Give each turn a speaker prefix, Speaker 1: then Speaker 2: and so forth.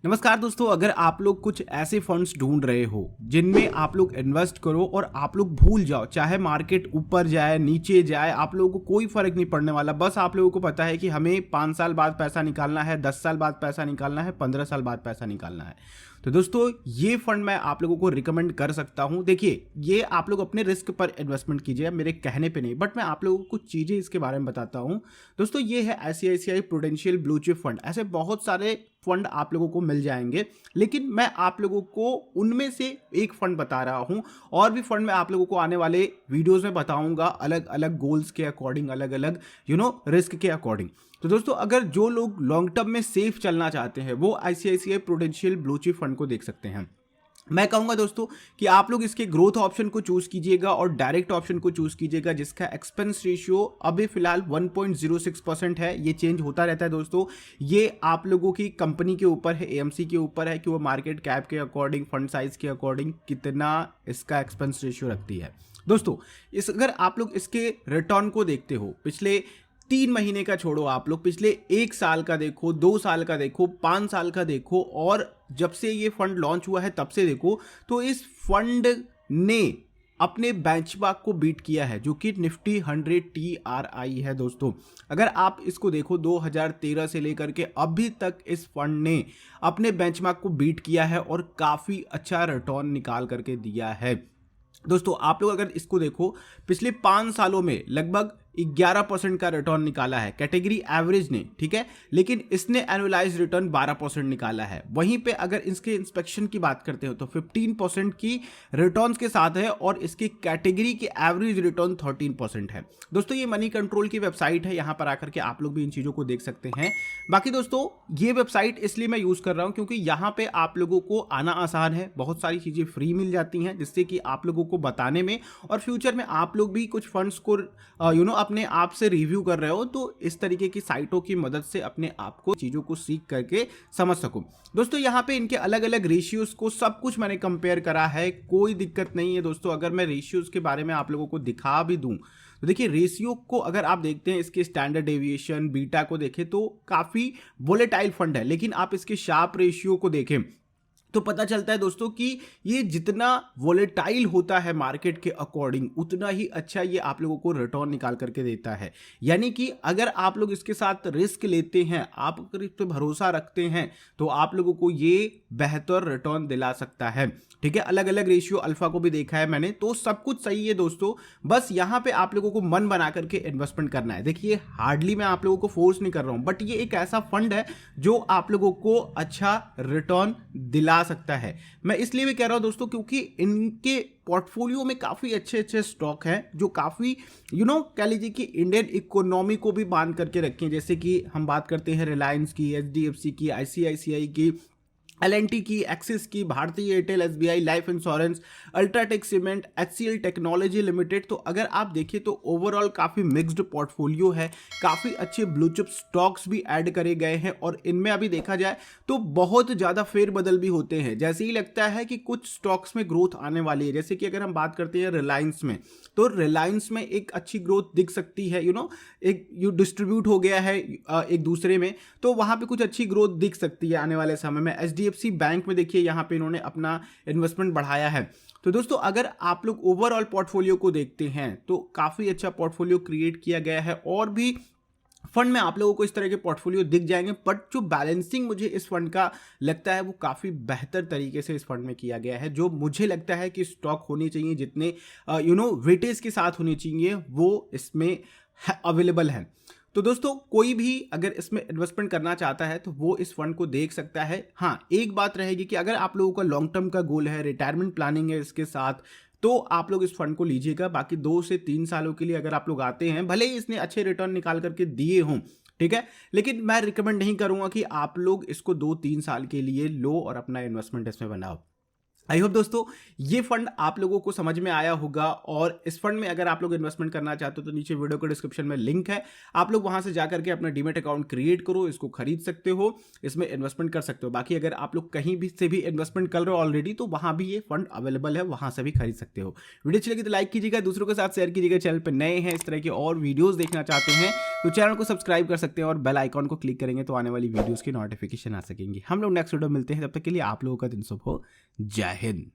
Speaker 1: नमस्कार दोस्तों, अगर आप लोग कुछ ऐसे फंड्स ढूंढ रहे हो जिनमें आप लोग इन्वेस्ट करो और आप लोग भूल जाओ, चाहे मार्केट ऊपर जाए नीचे जाए, आप लोगों को कोई फर्क नहीं पड़ने वाला। बस आप लोगों को पता है कि हमें 5 साल बाद पैसा निकालना है, 10 साल बाद पैसा निकालना है, 15 साल बाद पैसा निकालना है। तो दोस्तों, ये फंड मैं आप लोगों को रिकमेंड कर सकता हूं। देखिए, ये आप लोग अपने रिस्क पर इन्वेस्टमेंट कीजिए, मेरे कहने पे नहीं, बट मैं आप लोगों को कुछ चीजें इसके बारे में बताता हूं। दोस्तों, ये है ICICI prudential blue chip fund. ऐसे बहुत सारे फंड आप लोगों को मिल जाएंगे, लेकिन मैं आप लोगों को उनमें से एक फंड बता रहा हूं। और भी फंड मैं आप लोगों को आने वाले वीडियोस में बताऊंगा, अलग अलग गोल्स के अकॉर्डिंग, अलग अलग रिस्क के अकॉर्डिंग। तो दोस्तों, अगर जो लोग लॉन्ग टर्म में सेफ चलना चाहते हैं वो ICICI prudential blue chip fund को देख सकते हैं। मैं कहूंगा दोस्तों कि आप लोग इसके ग्रोथ ऑप्शन को चूज कीजिएगा और डायरेक्ट ऑप्शन को चूज कीजिएगा, जिसका एक्सपेंस रेशियो अभी फिलहाल 1.06% है। ये चेंज होता रहता है दोस्तों। ये आप लोगों की कंपनी के ऊपर है, AMC के ऊपर है कि वो मार्केट कैप के अकॉर्डिंग, फंड साइज के अकॉर्डिंग कितना इसका एक्सपेंस रेशियो रखती है। दोस्तों, अगर आप लोग इसके रिटर्न को देखते हो, पिछले 3 महीने का छोड़ो, आप लोग पिछले 1 साल का देखो, 2 साल का देखो, 5 साल का देखो, और जब से ये फंड लॉन्च हुआ है तब से देखो, तो इस फंड ने अपने बेंचमार्क को बीट किया है, जो कि निफ्टी 100 TRI है। दोस्तों, अगर आप इसको देखो 2013 से लेकर के अभी तक इस फंड ने अपने बेंचमार्क को बीट किया है और काफी अच्छा रिटर्न निकाल करके दिया है। दोस्तों, आप लोग अगर इसको देखो, पिछले 5 सालों में लगभग 11% का रिटर्न निकाला है कैटेगरी एवरेज ने, ठीक है, लेकिन इसने एनुअलाइज रिटर्न 12% निकाला है। वहीं पे अगर इसके इंस्पेक्शन की बात करते हो तो 15% की रिटर्न्स के साथ है और इसकी कैटेगरी की एवरेज रिटर्न 13% है। दोस्तों, ये मनी कंट्रोल की वेबसाइट है, यहां पर आकर के आप लोग भी इन चीजों को देख सकते हैं। बाकी दोस्तों, ये वेबसाइट इसलिए मैं यूज कर रहा हूं क्योंकि यहां पे आप लोगों को आना आसान है, बहुत सारी चीजें फ्री मिल जाती हैं, जिससे कि आप लोगों को बताने में, और फ्यूचर में आप लोग भी कुछ फंड्स को अपने आप से रिव्यू कर रहे हो, तो इस तरीके की साइटों की मदद से अपने आप को चीजों को सीख करके समझ सको। दोस्तों, यहाँ पे इनके अलग अलग रेशियोज को सब कुछ मैंने कंपेयर करा है, कोई दिक्कत नहीं है। दोस्तों, अगर मैं रेशियोज के बारे में आप लोगों को दिखा भी दूं तो देखिए, रेशियो को अगर आप देखते हैं, इसके स्टैंडर्ड डेविएशन बीटा को देखें तो काफी वोलेटाइल फंड है, लेकिन आप इसके शार्प रेशियो को देखें तो पता चलता है दोस्तों कि ये जितना वोलेटाइल होता है मार्केट के अकॉर्डिंग, उतना ही अच्छा ये आप लोगों को रिटर्न निकाल करके देता है। यानी कि अगर आप लोग इसके साथ रिस्क लेते हैं, आप अगर इस पर भरोसा रखते हैं, तो आप लोगों को ये बेहतर रिटर्न दिला सकता है। ठीक है, अलग अलग रेशियो अल्फा को भी देखा है मैंने, तो सब कुछ सही है दोस्तों। बस यहाँ पे आप लोगों को मन बना करके इन्वेस्टमेंट करना है। देखिए, हार्डली मैं आप लोगों को फोर्स नहीं कर रहा हूं, बट ये एक ऐसा फंड है जो आप लोगों को अच्छा रिटर्न दिला सकता है। मैं इसलिए भी कह रहा हूं दोस्तों क्योंकि इनके पोर्टफोलियो में काफी अच्छे अच्छे स्टॉक हैं, जो काफी कह लीजिए कि इंडियन इकोनॉमी को भी बांध करके रखे हैं। जैसे कि हम बात करते हैं रिलायंस की, HDFC की, ICICI की, LNT की, एक्सिस की, भारतीय Airtel, SBI life insurance, UltraTech cement, HCL technology limited. तो अगर आप देखिए तो ओवरऑल काफी मिक्स्ड पोर्टफोलियो है, काफी अच्छे ब्लू चिप स्टॉक्स भी ऐड करे गए हैं, और इनमें अभी देखा जाए तो बहुत ज्यादा फेरबदल भी होते हैं। जैसे ही लगता है कि कुछ स्टॉक्स में ग्रोथ आने वाली है, जैसे कि अगर हम बात करते हैं रिलायंस में, तो रिलायंस में एक अच्छी ग्रोथ दिख सकती है, एक डिस्ट्रीब्यूट हो गया है एक दूसरे में, तो वहां पे कुछ अच्छी ग्रोथ दिख सकती है आने वाले समय में। HDFC बैंक में देखिए, यहां पे इन्होंने अपना इन्वेस्टमेंट बढ़ाया है। तो दोस्तों, अगर आप लोग ओवरऑल पोर्टफोलियो को देखते हैं तो काफी अच्छा पोर्टफोलियो क्रिएट किया गया है, और भी फंड में आप लोगों को इस तरह के पोर्टफोलियो दिख जाएंगे, बट जो बैलेंसिंग मुझे इस फंड का लगता है वो काफी बेहतर तरीके से इस फंड में किया गया है। जो मुझे लगता है कि स्टॉक होने चाहिए, जितने वेटेज के साथ होने चाहिए, वो इसमें अवेलेबल है। तो दोस्तों, कोई भी अगर इसमें इन्वेस्टमेंट करना चाहता है तो वो इस फंड को देख सकता है। हाँ, एक बात रहेगी कि अगर आप लोगों का लॉन्ग टर्म का गोल है, रिटायरमेंट प्लानिंग है इसके साथ, तो आप लोग इस फंड को लीजिएगा। बाकी 2 से 3 सालों के लिए अगर आप लोग आते हैं, भले ही इसने अच्छे रिटर्न निकाल करके दिए हों, ठीक है, लेकिन मैं रिकमेंड नहीं करूंगा कि आप लोग इसको 2-3 साल के लिए लो और अपना इन्वेस्टमेंट इसमें बनाओ। आई होप दोस्तों ये फंड आप लोगों को समझ में आया होगा, और इस फंड में अगर आप लोग इन्वेस्टमेंट करना चाहते हो तो नीचे वीडियो के डिस्क्रिप्शन में लिंक है, आप लोग वहां से जाकर के अपना डीमेट अकाउंट क्रिएट करो, इसको खरीद सकते हो, इसमें इन्वेस्टमेंट कर सकते हो। बाकी अगर आप लोग कहीं भी से भी इन्वेस्टमेंट कर रहे हो ऑलरेडी तो वहां भी ये फंड अवेलेबल है, वहां से भी खरीद सकते हो। वीडियो अच्छी लगी तो लाइक कीजिएगा, दूसरों के साथ शेयर कीजिएगा। चैनल पर नए हैं, इस तरह की और वीडियोस देखना चाहते हैं तो चैनल को सब्सक्राइब कर सकते हैं और बेल आइकॉन को क्लिक करेंगे तो आने वाली वीडियोस की नोटिफिकेशन आ सकेंगी। हम लोग नेक्स्ट वीडियो मिलते हैं, तब तक के लिए आप लोगों का दिन शुभ हो। जय हिंद।